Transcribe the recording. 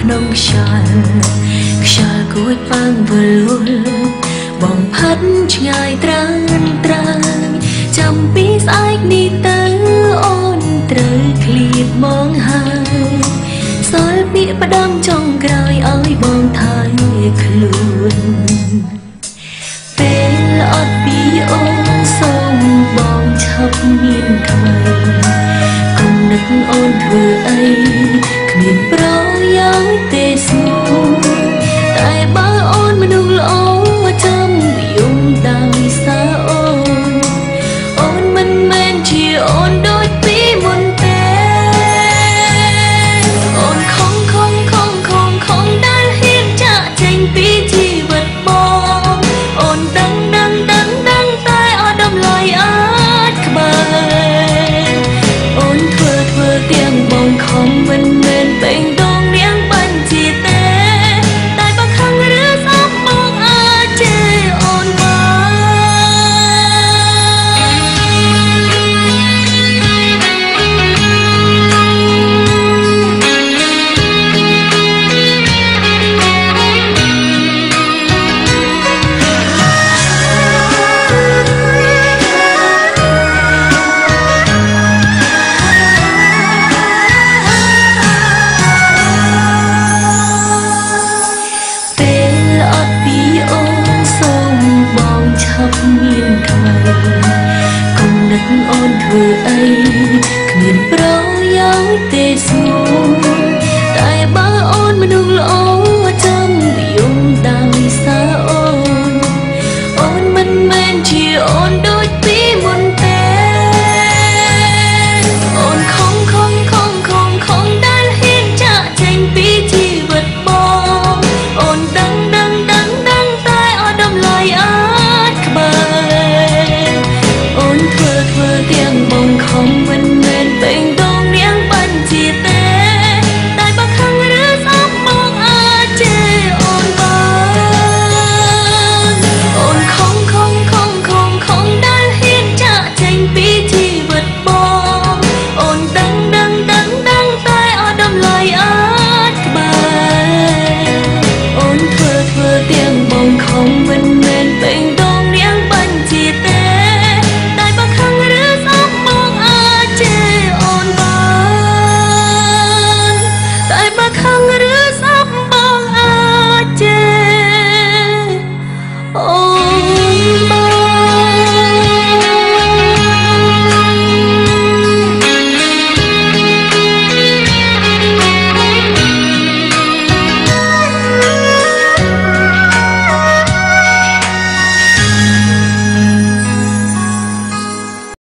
ក្នុងខ្យល់គួចប៉ាំងវល់បងផាត់ឆ្ងាយត្រានចាំពីស្អែកនេះទៅអូនត្រូវឃ្លៀតមកហើយសល់ពាក្យផ្ដាំចុងក្រោយឲ្យបងថើខ្លួនពេលអត់ពីអូនសូមបងឈប់មានថ្មីគំនិតអូនធ្វើអីគ្មានប្រយោជន៍ទេស្មោះតែបើអូនមនុស្សល្អចាំយំដោយសារអូនមិនមែនជាអូនដូចពីមុនទេអូនខំដែលហ៊ានចាក់ចេញពីជីវិតបងអូនដឹងតែអត់ដំឡៃអាចក្បែរអូនធ្វើទាំងបងខំមិនមែនពេញដងនាងបាញ់ជាទេតែបើខឹងឬស្អប់បងអាចជេរអូនបានមានថ្មីគំនិតអូនធ្វើអីគ្មានប្រយោជន៍ទេស្មោះ